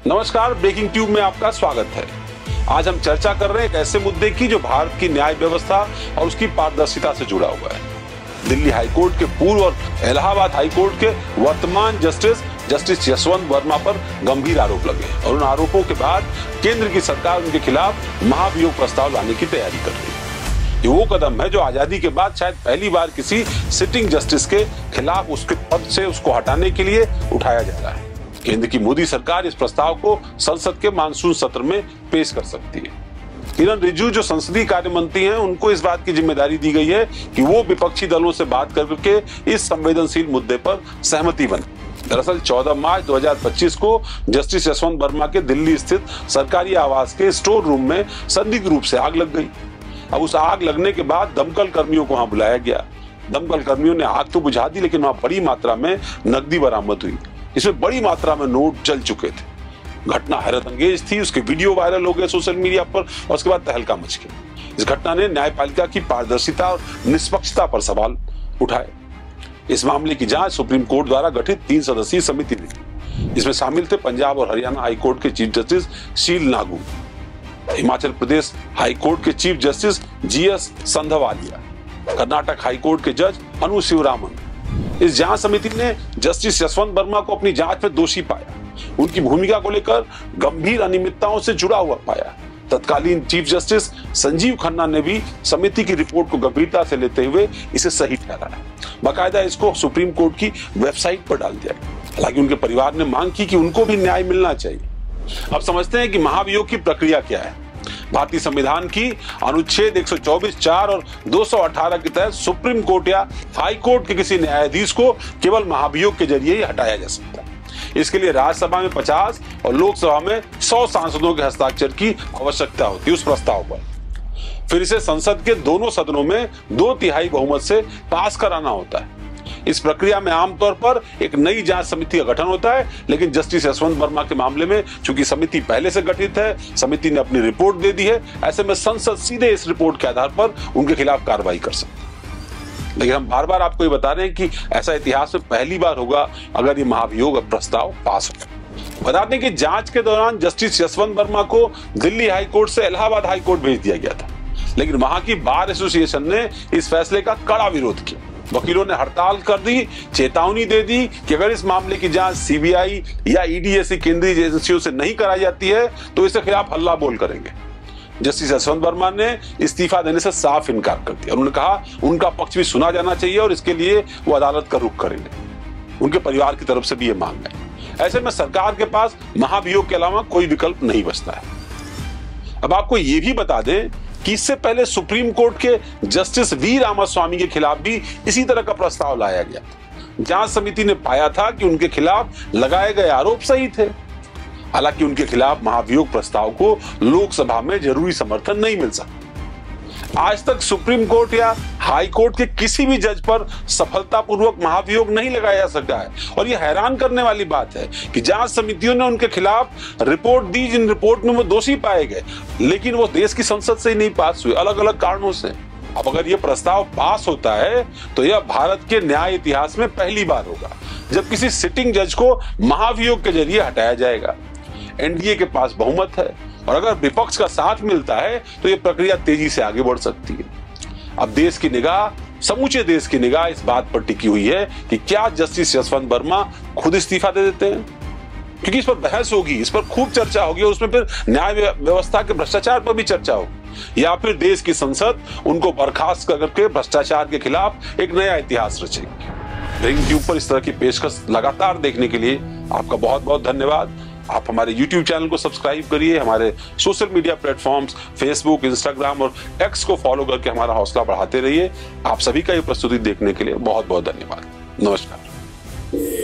नमस्कार, breaking tube में आपका स्वागत है। आज हम चर्चा कर रहे हैं एक ऐसे मुद्दे की जो भारत की न्याय व्यवस्था और उसकी पारदर्शिता से जुड़ा हुआ है। दिल्ली हाईकोर्ट के पूर्व और इलाहाबाद हाईकोर्ट के वर्तमान जस्टिस यशवंत वर्मा पर गंभीर आरोप लगे और उन आरोपों के बाद केंद्र की सरकार उनके खिलाफ महाभियोग प्रस्ताव लाने की तैयारी कर रही है। ये वो कदम है जो आजादी के बाद शायद पहली बार किसी सिटिंग जस्टिस के खिलाफ उसके पद से उसको हटाने के लिए उठाया जा रहा है। केंद्र की मोदी सरकार इस प्रस्ताव को संसद के मानसून सत्र में पेश कर सकती है। किरण रिजिजू जो संसदीय कार्य मंत्री हैं, उनको इस बात की जिम्मेदारी दी गई है कि वो विपक्षी दलों से बात करके इस संवेदनशील मुद्दे पर सहमति बने। दरअसल 14 मार्च 2025 को जस्टिस यशवंत वर्मा के दिल्ली स्थित सरकारी आवास के स्टोर रूम में संदिग्ध रूप से आग लग गई। अब उस आग लगने के बाद दमकल कर्मियों को वहां बुलाया गया। दमकल कर्मियों ने आग तो बुझा दी, लेकिन वहां बड़ी मात्रा में नकदी बरामद हुई। इसमें बड़ी मात्रा में नोट जल चुके थे। घटना हैरत अंगेज थी। उसके वीडियो वायरल हो गए सोशल मीडिया पर और उसके बाद तहलका मच गया। इस घटना ने न्यायपालिका की पारदर्शिता और निष्पक्षता पर सवाल उठाए। इस मामले की जांच सुप्रीम कोर्ट द्वारा गठित 3 सदस्यीय समिति ने की। इसमें शामिल थे पंजाब और हरियाणा हाईकोर्ट के चीफ जस्टिस शील नागू, हिमाचल प्रदेश हाईकोर्ट के chief justice GS Sandhawalia, Karnataka high court के जज अनु शिवरामन। इस जांच समिति ने जस्टिस यशवंत वर्मा को अपनी जांच में दोषी पाया, उनकी भूमिका को लेकर गंभीर अनियमितताओं से जुड़ा हुआ पाया। तत्कालीन चीफ जस्टिस संजीव खन्ना ने भी समिति की रिपोर्ट को गंभीरता से लेते हुए इसे सही ठहराया। बाकायदा इसको सुप्रीम कोर्ट की वेबसाइट पर डाल दिया गया। हालांकि उनके परिवार ने मांग की कि उनको भी न्याय मिलना चाहिए। अब समझते हैं कि महाभियोग की प्रक्रिया क्या है। भारतीय संविधान की अनुच्छेद 124(4) और 218 के तहत सुप्रीम कोर्ट या हाई कोर्ट के किसी न्यायाधीश को केवल महाभियोग के जरिए ही हटाया जा सकता है। इसके लिए राज्यसभा में 50 और लोकसभा में 100 सांसदों के हस्ताक्षर की आवश्यकता होती है उस प्रस्ताव पर। फिर इसे संसद के दोनों सदनों में 2/3 बहुमत से पास कराना होता है। इस प्रक्रिया में आमतौर पर एक नई जांच समिति का गठन होता है, लेकिन जस्टिस यशवंत वर्मा के मामले में चूंकि समिति पहले से गठित है, समिति ने अपनी रिपोर्ट दे दी है, ऐसे में संसद सीधे इस रिपोर्ट के आधार पर उनके खिलाफ कार्रवाई कर सकती है। लेकिन हम बार बार आपको ये बता रहे हैं कि ऐसा इतिहास में पहली बार होगा अगर ये महाभियोग प्रस्ताव पास हो। बता दें कि जांच के दौरान जस्टिस यशवंत वर्मा को दिल्ली हाईकोर्ट से इलाहाबाद हाईकोर्ट भेज दिया गया था, लेकिन वहां की बार एसोसिएशन ने इस फैसले का कड़ा विरोध किया। वकीलों ने हड़ताल कर दी, चेतावनी दे दी कि अगर इस मामले की जांच CBI या ED जैसी केंद्रीय एजेंसियों से नहीं कराई जाती है तो इसके खिलाफ हल्ला बोल करेंगे। जस्टिस यशवंत वर्मा ने इस्तीफा देने से साफ इनकार कर दिया। उन्होंने कहा उनका पक्ष भी सुना जाना चाहिए और इसके लिए वो अदालत का रुख करेंगे। उनके परिवार की तरफ से भी ये मांग है। ऐसे में सरकार के पास महाभियोग के अलावा कोई विकल्प नहीं बचता है। अब आपको ये भी बता दें कि इससे पहले सुप्रीम कोर्ट के जस्टिस V रामास्वामी के खिलाफ भी इसी तरह का प्रस्ताव लाया गया। जांच समिति ने पाया था कि उनके खिलाफ लगाए गए आरोप सही थे। हालांकि उनके खिलाफ महाभियोग प्रस्ताव को लोकसभा में जरूरी समर्थन नहीं मिल सका। आज तक सुप्रीम कोर्ट या हाई कोर्ट के किसी भी जज पर सफलतापूर्वक महाभियोग नहीं लगाया जा सका है। और यह हैरान करने वाली बात है कि जांच समितियों ने उनके खिलाफ रिपोर्ट दी, जिन रिपोर्ट में वो दोषी पाए गए, लेकिन वो देश की संसद से ही नहीं पास हुए, अलग अलग कारणों से। अब अगर यह प्रस्ताव पास होता है तो यह भारत के न्याय इतिहास में पहली बार होगा जब किसी सिटिंग जज को महाभियोग के जरिए हटाया जाएगा। NDA के पास बहुमत है और अगर विपक्ष का साथ मिलता है तो यह प्रक्रिया तेजी से आगे बढ़ सकती है। अब देश की निगाह, समूचे देश की निगाह इस बात पर टिकी हुई है कि क्या जस्टिस यशवंत वर्मा खुद इस्तीफा दे देते हैं, क्योंकि इस पर बहस होगी, इस पर खूब चर्चा होगी और उसमें फिर न्याय व्यवस्था के भ्रष्टाचार पर भी चर्चा होगी, या फिर देश की संसद उनको बर्खास्त करके भ्रष्टाचार के खिलाफ एक नया इतिहास रचेगी। ब्रेकिंग ट्यूब पर इस तरह की पेशकश लगातार देखने के लिए आपका बहुत बहुत धन्यवाद। आप हमारे YouTube चैनल को सब्सक्राइब करिए, हमारे social media platforms Facebook, Instagram और X को फॉलो करके हमारा हौसला बढ़ाते रहिए। आप सभी का ये प्रस्तुति देखने के लिए बहुत बहुत धन्यवाद। नमस्कार।